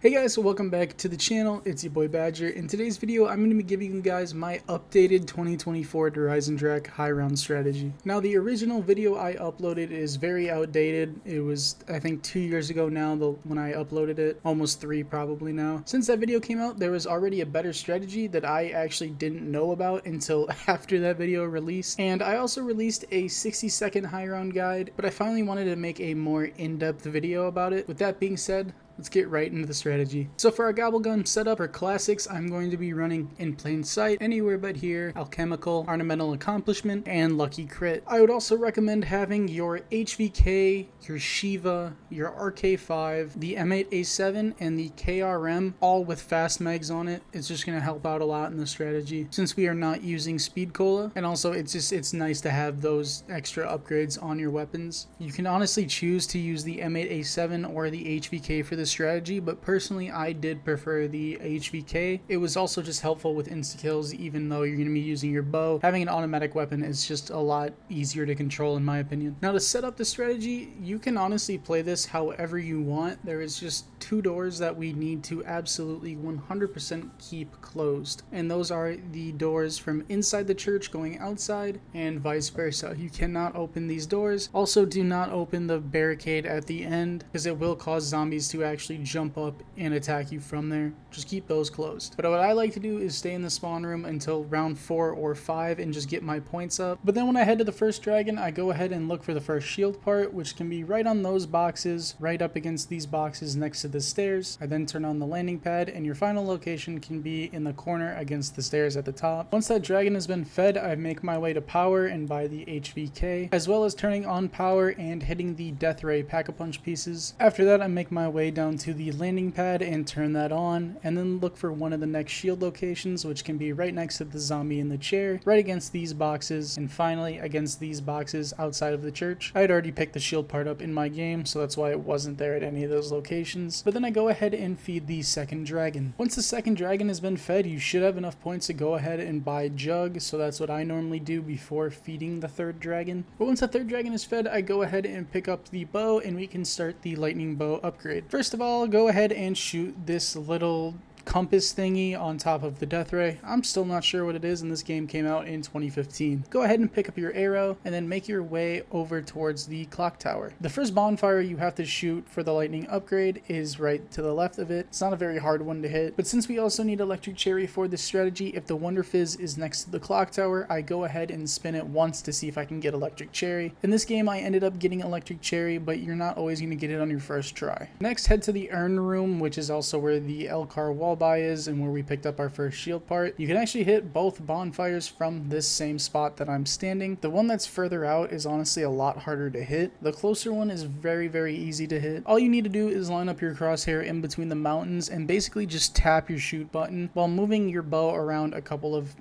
Hey guys, so welcome back to the channel. It's your boy Badger. In today's video, I'm going to be giving you guys my updated 2024 Eisendrache high round strategy. Now, the original video I uploaded is very outdated. It was, I think, 2 years ago now when I uploaded it. Almost 3 probably now. Since that video came out, there was already a better strategy that I actually didn't know about until after that video released. And I also released a 60-second high round guide, but I finally wanted to make a more in-depth video about it. With that being said, let's get right into the strategy. So for our Gobblegums setup for classics, I'm going to be running In Plain Sight, Anywhere But Here, Alchemical, Ornamental Accomplishment, and Lucky Crit. I would also recommend having your HVK, your Shiva, your RK5, the M8A7, and the KRM all with fast mags on it. It's just going to help out a lot in the strategy since we are not using Speed Cola, and also it's nice to have those extra upgrades on your weapons. You can honestly choose to use the M8A7 or the HVK for this strategy, but personally I did prefer the HVK. It was also just helpful with insta-kills. Even though you're going to be using your bow, having an automatic weapon is just a lot easier to control in my opinion. Now, to set up the strategy, you can honestly play this however you want. There is just 2 doors that we need to absolutely 100% keep closed, and those are the doors from inside the church going outside and vice versa. You cannot open these doors. Also, do not open the barricade at the end because it will cause zombies to actually jump up and attack you from there. Just keep those closed. But what I like to do is stay in the spawn room until round 4 or 5 and just get my points up. But then when I head to the first dragon, I go ahead and look for the first shield part, which can be right on those boxes, right up against these boxes next to the stairs. I then turn on the landing pad, and your final location can be in the corner against the stairs at the top. Once that dragon has been fed, I make my way to power and buy the HVK, as well as turning on power and hitting the death ray pack-a-punch pieces. After that, I make my way down to the landing pad and turn that on, and then look for one of the next shield locations, which can be right next to the zombie in the chair, right against these boxes, and finally against these boxes outside of the church. I had already picked the shield part up in my game, so that's why it wasn't there at any of those locations. But then I go ahead and feed the second dragon. Once the second dragon has been fed, you should have enough points to go ahead and buy Jug, so that's what I normally do before feeding the third dragon. But once the third dragon is fed, I go ahead and pick up the bow, and we can start the lightning bow upgrade. First of all, go ahead and shoot this little compass thingy on top of the death ray. I'm still not sure what it is, and this game came out in 2015. Go ahead and pick up your arrow and then make your way over towards the clock tower. The first bonfire you have to shoot for the lightning upgrade is right to the left of it. It's not a very hard one to hit, but since we also need electric cherry for this strategy, if the Wonder Fizz is next to the clock tower, I go ahead and spin it once to see if I can get electric cherry. In this game, I ended up getting electric cherry, but you're not always going to get it on your first try. Next, head to the urn room, which is also where the Elcar wall buy is and where we picked up our first shield part. You can actually hit both bonfires from this same spot that I'm standing. The one that's further out is honestly a lot harder to hit. The closer one is very easy to hit. All you need to do is line up your crosshair in between the mountains and basically just tap your shoot button while moving your bow around a couple of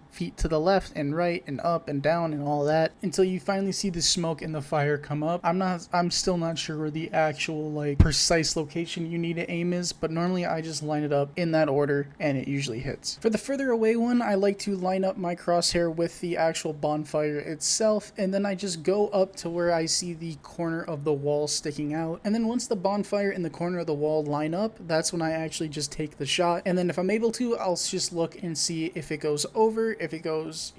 feet to the left and right and up and down and all that until you finally see the smoke and the fire come up. I'm still not sure where the actual precise location you need to aim is, but normally I just line it up in that order and it usually hits. For the further away one, I like to line up my crosshair with the actual bonfire itself, and then I just go up to where I see the corner of the wall sticking out, and then once the bonfire in the corner of the wall line up, that's when I actually just take the shot. And then if I'm able to, I'll just look and see if it goes over, if it goes,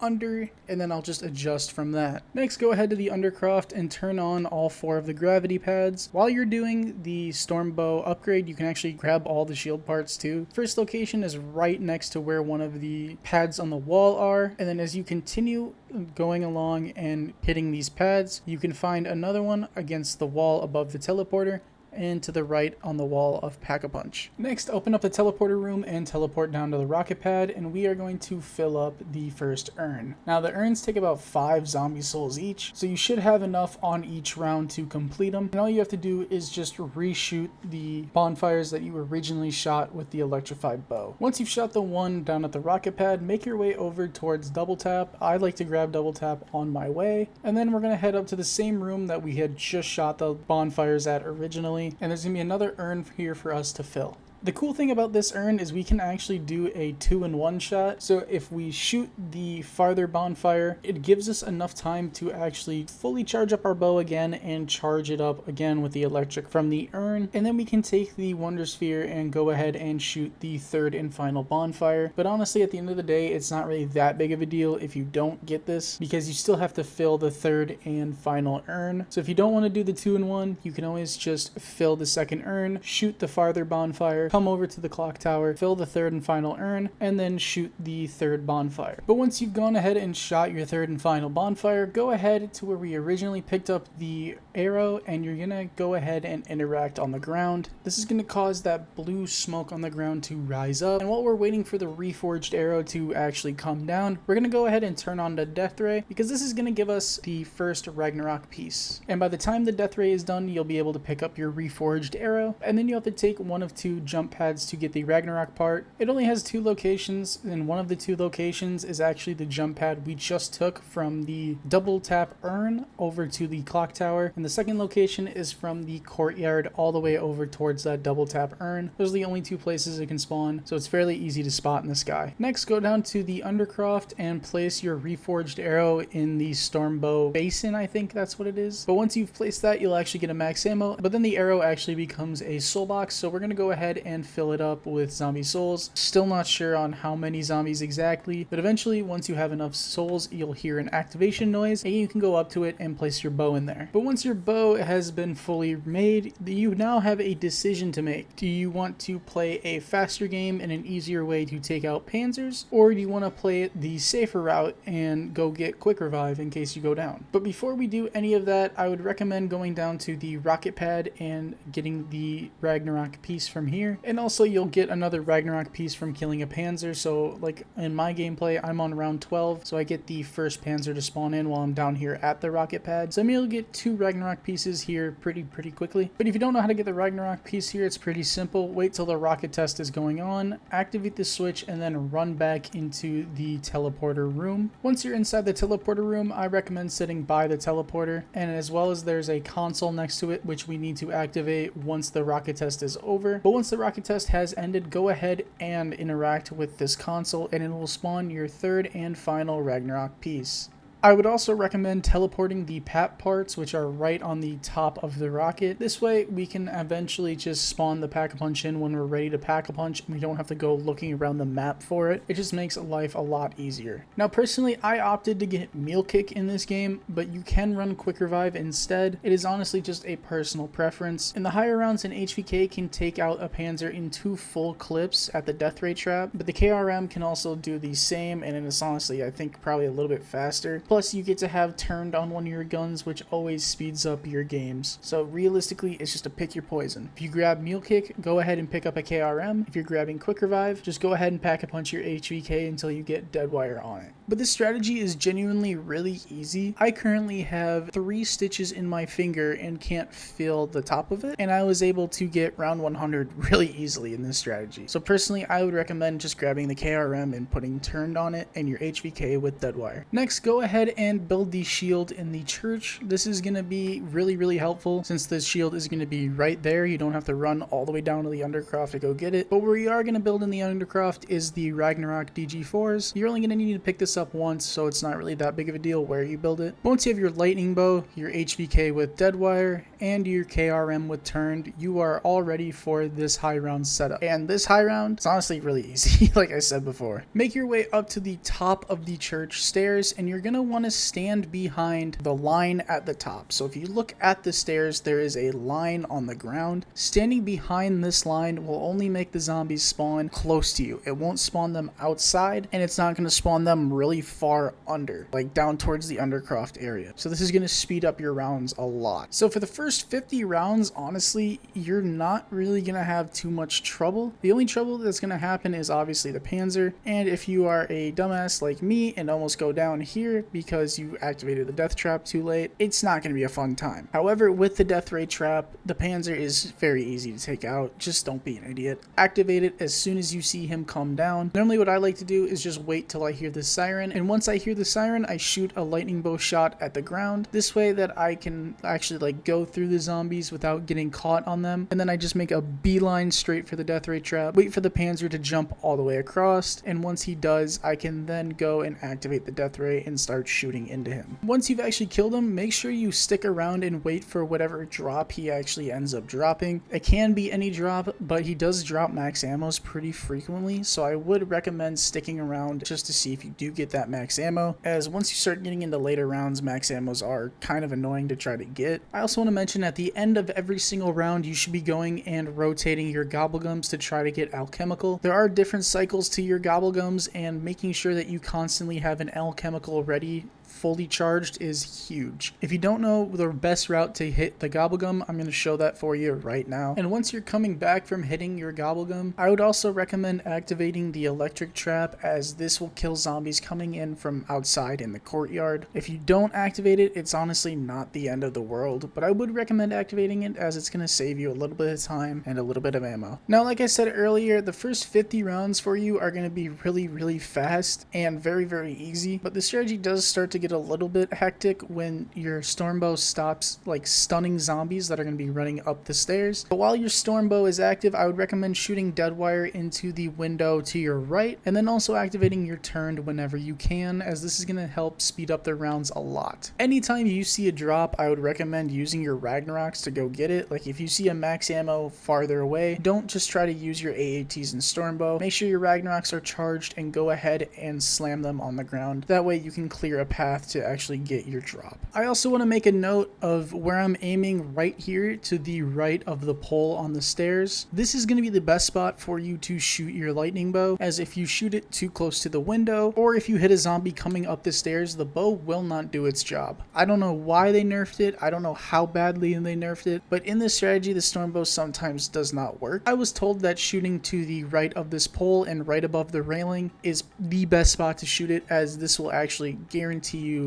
under, and then I'll just adjust from that. Next, go ahead to the Undercroft and turn on all 4 of the gravity pads. While you're doing the Stormbow upgrade, you can actually grab all the shield parts too. First location is right next to where one of the pads on the wall are, and then as you continue going along and hitting these pads, you can find another one against the wall above the teleporter and to the right on the wall of Pack-a-Punch. Next, open up the teleporter room and teleport down to the rocket pad, and we are going to fill up the first urn. Now, the urns take about 5 zombie souls each, so you should have enough on each round to complete them, and all you have to do is just reshoot the bonfires that you originally shot with the electrified bow. Once you've shot the one down at the rocket pad, make your way over towards double tap. I like to grab double tap on my way, and then we're going to head up to the same room that we had just shot the bonfires at originally, and there's going to be another urn here for us to fill. The cool thing about this urn is we can actually do a 2-in-1 shot. So if we shoot the farther bonfire, it gives us enough time to actually fully charge up our bow again and charge it up again with the electric from the urn. And then we can take the Wonder Sphere and go ahead and shoot the 3rd and final bonfire. But honestly, at the end of the day, it's not really that big of a deal if you don't get this, because you still have to fill the 3rd and final urn. So if you don't want to do the 2-in-1, you can always just fill the 2nd urn, shoot the farther bonfire, come over to the clock tower, fill the 3rd and final urn, and then shoot the 3rd bonfire. But once you've gone ahead and shot your 3rd and final bonfire, go ahead to where we originally picked up the arrow, and you're gonna go ahead and interact on the ground. This is gonna cause that blue smoke on the ground to rise up, and while we're waiting for the reforged arrow to actually come down, we're gonna go ahead and turn on the death ray, because this is gonna give us the first Ragnarok piece. And by the time the death ray is done, you'll be able to pick up your reforged arrow, and then you have to take one of 2 jump pads to get the Ragnarok part. It only has 2 locations, and one of the 2 locations is actually the jump pad we just took from the double tap urn over to the clock tower, and the second location is from the courtyard all the way over towards that double tap urn. Those are the only 2 places it can spawn, so it's fairly easy to spot in the sky. Next, go down to the Undercroft and place your reforged arrow in the Stormbow basin, I think that's what it is. But once you've placed that, you'll actually get a max ammo, but then the arrow actually becomes a soul box, so we're going to go ahead and fill it up with zombie souls. Still not sure on how many zombies exactly, but eventually once you have enough souls, you'll hear an activation noise and you can go up to it and place your bow in there. But once your bow has been fully made, you now have a decision to make. Do you want to play a faster game and an easier way to take out panzers, or do you want to play it the safer route and go get quick revive in case you go down? But before we do any of that, I would recommend going down to the rocket pad and getting the Ragnarok piece from here, and also you'll get another Ragnarok piece from killing a panzer. So like in my gameplay, I'm on round 12, so I get the first panzer to spawn in while I'm down here at the rocket pad. So I'm able to get 2 Ragnarok pieces here pretty quickly. But if you don't know how to get the Ragnarok piece here, it's pretty simple. Wait till the rocket test is going on, activate the switch, and then run back into the teleporter room. Once you're inside the teleporter room, I recommend sitting by the teleporter, and as well as there's a console next to it which we need to activate once the rocket test is over. But once the rocket test has ended, go ahead and interact with this console and it will spawn your 3rd and final Ragnarok piece. I would also recommend teleporting the PAP parts, which are right on the top of the rocket. This way we can eventually just spawn the Pack-a-Punch in when we're ready to Pack-a-Punch, and we don't have to go looking around the map for it. It just makes life a lot easier. Now personally, I opted to get Meal Kick in this game, but you can run Quick Revive instead. It is honestly just a personal preference. In the higher rounds, an HVK can take out a Panzer in 2 full clips at the death ray trap, but the KRM can also do the same, and it is honestly, I think, probably a little bit faster. Plus, you get to have turned on one of your guns, which always speeds up your games. So realistically, it's just to pick your poison. If you grab Meal Kick, go ahead and pick up a KRM. If you're grabbing Quick Revive, just go ahead and Pack-a-Punch your HVK until you get Dead Wire on it. But this strategy is genuinely really easy. I currently have 3 stitches in my finger and can't feel the top of it, and I was able to get round 100 really easily in this strategy. So personally, I would recommend just grabbing the KRM and putting turned on it and your HVK with Dead Wire. Next, go ahead and build the shield in the church. This is going to be really helpful since the shield is going to be right there. You don't have to run all the way down to the Undercroft to go get it. But where we are going to build in the Undercroft is the Ragnarok DG4s. You're only going to need to pick this up once, so it's not really that big of a deal where you build it. Once you have your lightning bow, your HVK with Dead Wire, and your KRM with turned, you are all ready for this high round setup. And this high round is honestly really easy, like I said before. Make your way up to the top of the church stairs, and you're going to want to stand behind the line at the top. So if you look at the stairs, there is a line on the ground. Standing behind this line will only make the zombies spawn close to you. It won't spawn them outside, and it's not going to spawn them really far under, like down towards the Undercroft area. So this is going to speed up your rounds a lot. So for the first 50 rounds, honestly, you're not really going to have too much trouble. The only trouble that's going to happen is obviously the Panzer, and if you are a dumbass like me and almost go down here because you activated the death trap too late, it's not going to be a fun time. However, with the death ray trap, the Panzer is very easy to take out. Just don't be an idiot. Activate it as soon as you see him come down. Normally what I like to do is just wait till I hear the siren, and once I hear the siren, I shoot a lightning bow shot at the ground. This way that I can actually like go through the zombies without getting caught on them, and then I just make a beeline straight for the death ray trap, wait for the Panzer to jump all the way across, and once he does, I can then go and activate the death ray and start shooting into him. Once you've actually killed him, make sure you stick around and wait for whatever drop he actually ends up dropping. It can be any drop, but he does drop max ammos pretty frequently, so I would recommend sticking around just to see if you do get that max ammo, as once you start getting into later rounds, max ammos are kind of annoying to try to get. I also want to mention at the end of every single round, you should be going and rotating your Gobblegums to try to get alchemical. There are different cycles to your Gobblegums, and making sure that you constantly have an alchemical ready fully charged is huge. If you don't know the best route to hit the Gobblegum, I'm going to show that for you right now. And once you're coming back from hitting your Gobblegum, I would also recommend activating the electric trap, as this will kill zombies coming in from outside in the courtyard. If you don't activate it, it's honestly not the end of the world, but I would recommend activating it, as it's going to save you a little bit of time and a little bit of ammo. Now, like I said earlier, the first 50 rounds for you are going to be really fast and very easy, but the strategy does start to get a little bit hectic when your Stormbow stops like stunning zombies that are going to be running up the stairs. But while your Stormbow is active, I would recommend shooting Deadwire into the window to your right, and then also activating your turned whenever you can, as this is going to help speed up the rounds a lot. Anytime you see a drop, I would recommend using your Ragnaroks to go get it. Like if you see a max ammo farther away, don't just try to use your AATs and Stormbow. Make sure your Ragnaroks are charged and go ahead and slam them on the ground. That way you can clear a path to actually get your drop. I also want to make a note of where I'm aiming right here to the right of the pole on the stairs. This is going to be the best spot for you to shoot your lightning bow, as if you shoot it too close to the window, or if you hit a zombie coming up the stairs, the bow will not do its job. I don't know why they nerfed it, I don't know how badly they nerfed it, but in this strategy the Stormbow sometimes does not work. I was told that shooting to the right of this pole and right above the railing is the best spot to shoot it, as this will actually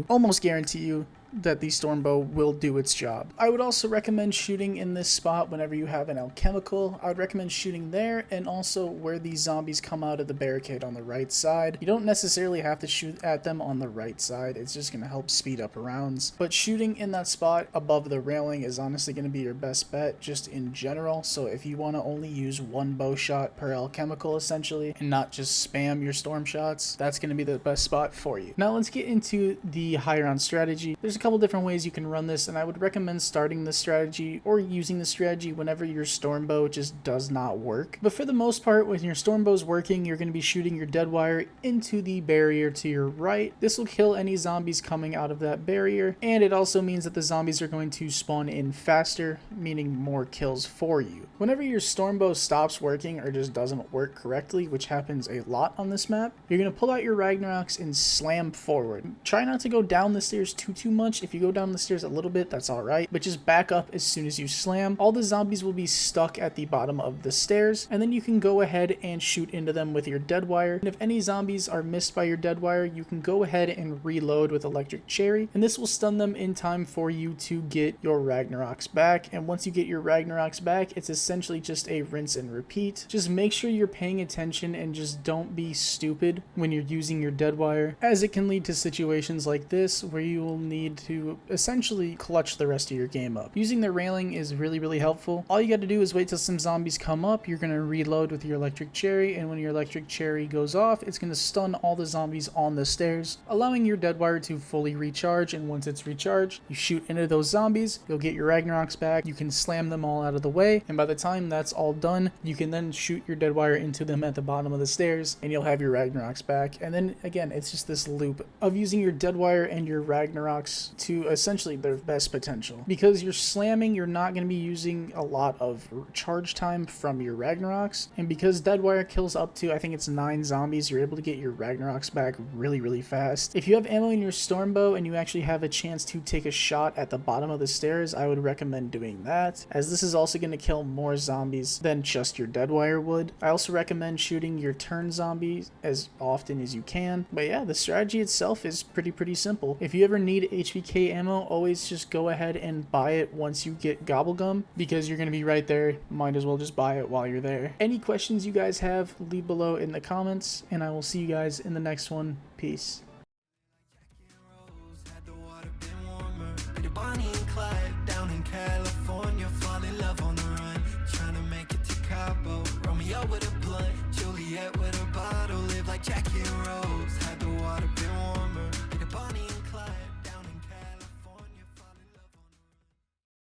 almost guarantee you that the Stormbow will do its job. I would also recommend shooting in this spot whenever you have an alchemical. I would recommend shooting there, and also where these zombies come out of the barricade on the right side. You don't necessarily have to shoot at them on the right side, it's just going to help speed up rounds. But shooting in that spot above the railing is honestly going to be your best bet just in general. So if you want to only use one bow shot per alchemical essentially, and not just spam your storm shots, that's going to be the best spot for you. Now let's get into the high round strategy. There's a couple different ways you can run this, and I would recommend starting this strategy or using the strategy whenever your Stormbow just does not work. But for the most part, when your Stormbow's working, you're going to be shooting your Deadwire into the barrier to your right. This will kill any zombies coming out of that barrier, and it also means that the zombies are going to spawn in faster, meaning more kills for you. Whenever your Stormbow stops working or just doesn't work correctly, which happens a lot on this map, you're going to pull out your Ragnaroks and slam forward. Try not to go down the stairs too much. If you go down the stairs a little bit, that's alright, but just back up as soon as you slam. All the zombies will be stuck at the bottom of the stairs, and then you can go ahead and shoot into them with your Deadwire. And if any zombies are missed by your Deadwire, you can go ahead and reload with Electric Cherry, and this will stun them in time for you to get your Ragnaroks back. And once you get your Ragnaroks back, it's essentially just a rinse and repeat. Just make sure you're paying attention and just don't be stupid when you're using your Deadwire, as it can lead to situations like this where you will need to essentially clutch the rest of your game up. Using the railing is really helpful. All you got to do is wait till some zombies come up. You're going to reload with your Electric Cherry, and when your Electric Cherry goes off, it's going to stun all the zombies on the stairs, allowing your Deadwire to fully recharge. And once it's recharged, you shoot into those zombies, you'll get your Ragnaroks back, you can slam them all out of the way, and by the time that's all done, you can then shoot your Deadwire into them at the bottom of the stairs, and you'll have your Ragnaroks back. And then again, it's just this loop of using your Deadwire and your Ragnaroks weapons to essentially their best potential. Because you're slamming, you're not going to be using a lot of charge time from your Ragnaroks, and because Deadwire kills up to, I think it's 9 zombies, you're able to get your Ragnaroks back really fast. If you have ammo in your Stormbow and you actually have a chance to take a shot at the bottom of the stairs, I would recommend doing that, as this is also going to kill more zombies than just your Deadwire would. I also recommend shooting your turn zombies as often as you can. But yeah, the strategy itself is pretty simple. If you ever need HVK ammo, always just go ahead and buy it once you get Gobblegum, because you're going to be right there. Might as well just buy it while you're there. Any questions you guys have, leave below in the comments, and I will see you guys in the next one. Peace. Bonnie and Clyde down in California, fall in love on the run, trying to make it to Cabo. Romeo with a